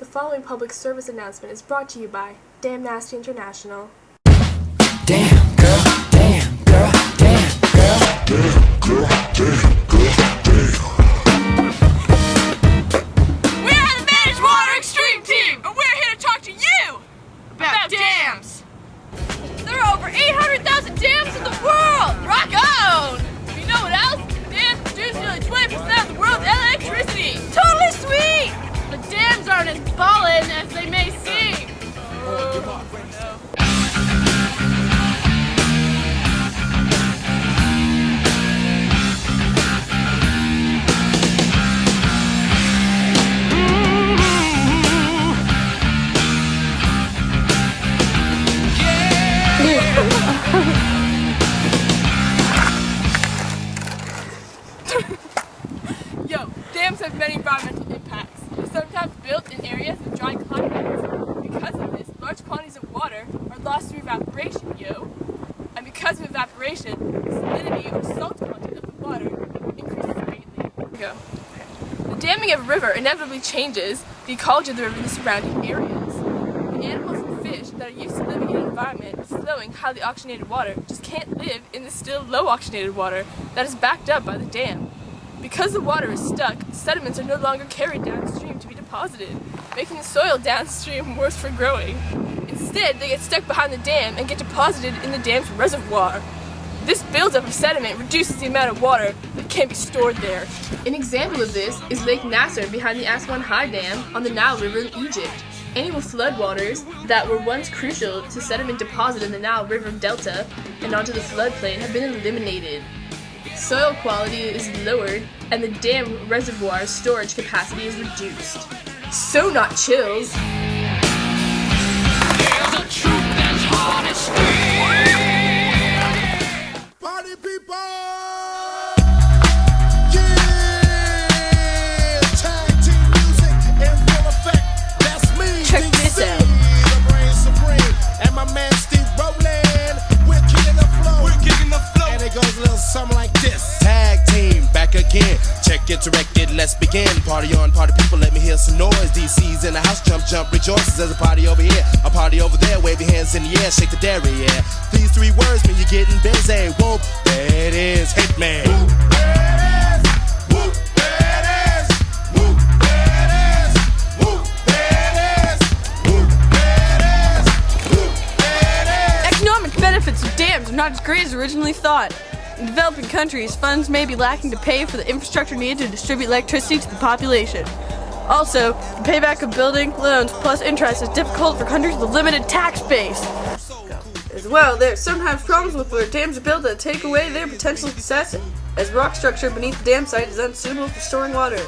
The following public service announcement is brought to you by Damn Nasty International. Damn girl, damn girl, damn girl. Damn girl, damn girl, damn. We are the Managed Water Xtreme Team, and we're here to talk to you about dams. There are over 800,000 dams in the world. Rock on! You know what else? Dams produce nearly 20% of the world's electricity. Totally sweet! But dams aren't as ballin' as they may seem. Yo, dams have many environmental impacts. They're sometimes built in areas with dry climates. Because of this, large quantities of water are lost through evaporation, yo. And because of evaporation, the salinity or salt content of the water increases greatly. Go. The damming of a river inevitably changes the ecology of the river and the surrounding areas. The animals and fish that are used to living in an environment with flowing, highly oxygenated water just can't live in the still low oxygenated water that is backed up by the dam. Because the water is stuck, sediments are no longer carried downstream to be deposited, making the soil downstream worse for growing. Instead, they get stuck behind the dam and get deposited in the dam's reservoir. This buildup of sediment reduces the amount of water that can be stored there. An example of this is Lake Nasser behind the Aswan High Dam on the Nile River in Egypt. Annual floodwaters that were once crucial to sediment deposit in the Nile River Delta and onto the floodplain have been eliminated. Soil quality is lowered, and the dam reservoir's storage capacity is reduced. So not chills. There's a truth that's hard to steal. Party people! Yeah! Tag team music in full effect. That's me. Check DC, this out. The brain supreme. And my man Steve Rowland. We're kicking the flow. And it goes a little something like this. Tag team back again. Check it directed, let's begin. Party on, party people, let me hear some noise. DC's in the house, jump, jump, rejoices. There's a party over here, a party over there. Wave your hands in the air, shake the dairy, yeah. These three words mean you're getting busy. Whoop, there it is, Hitman. Whoop, there it is. Whoop, there it is. Whoop, there it is. Whoop, there it is. Whoop, there it is. Whoop, there it is. Economic benefits of dams are not as great as originally thought. In developing countries, funds may be lacking to pay for the infrastructure needed to distribute electricity to the population. Also, the payback of building loans plus interest is difficult for countries with a limited tax base. As well, there are sometimes problems with where dams are built that take away their potential success, as rock structure beneath the dam site is unsuitable for storing water.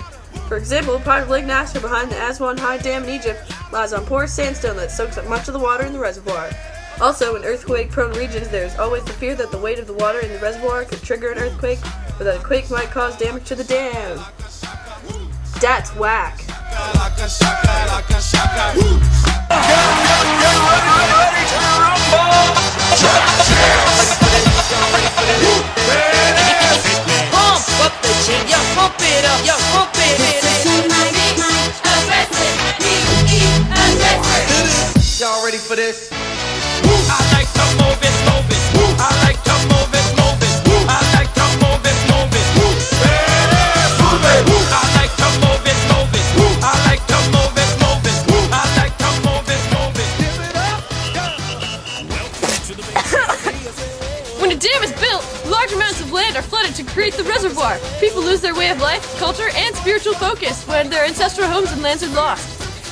For example, part of Lake Nasser behind the Aswan High Dam in Egypt lies on porous sandstone that soaks up much of the water in the reservoir. Also, in earthquake-prone regions, there is always the fear that the weight of the water in the reservoir could trigger an earthquake, or that a quake might cause damage to the dam. That's whack. Pump up the jam, yo, pump it up, yo, pump it. Y'all ready for this? I like to move it, move it. I like to move it, move it. I like to move it, move it. I like to move it, move it. I like to move it, move it. I like to move it, move it. Give it up. When a dam is built, large amounts of land are flooded to create the reservoir. People lose their way of life, culture, and spiritual focus when their ancestral homes and lands are lost.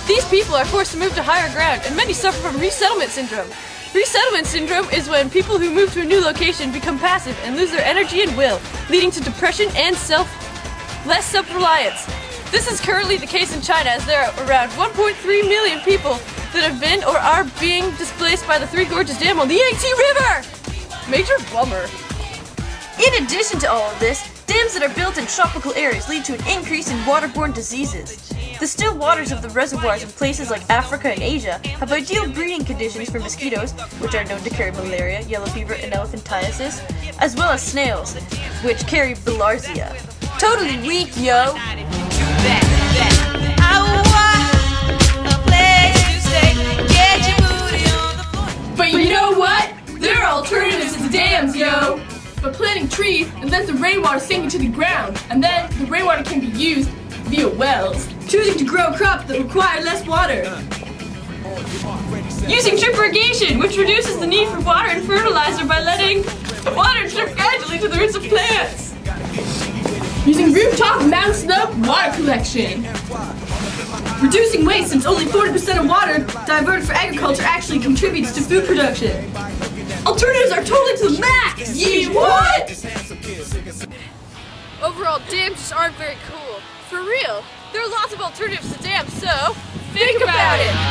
These people are forced to move to higher ground, and many suffer from resettlement syndrome. Resettlement syndrome is when people who move to a new location become passive and lose their energy and will, leading to depression and less self-reliance. This is currently the case in China, as there are around 1.3 million people that have been or are being displaced by the Three Gorges Dam on the Yangtze River! Major bummer. In addition to all of this, dams that are built in tropical areas lead to an increase in waterborne diseases. The still waters of the reservoirs in places like Africa and Asia have ideal breeding conditions for mosquitoes, which are known to carry malaria, yellow fever, and elephantiasis, as well as snails, which carry bilharzia. Totally weak, yo! sinking to the ground, and then the rainwater can be used via wells. Choosing to grow crops that require less water. Using drip irrigation, which reduces the need for water and fertilizer by letting water drip gradually to the roots of plants. Using rooftop mountain slope water collection. Reducing waste, since only 40% of water diverted for agriculture actually contributes to food production. Alternatives are totally to the max! Yee what? Overall, dams just aren't very cool. For real, there are lots of alternatives to dams, so think about it!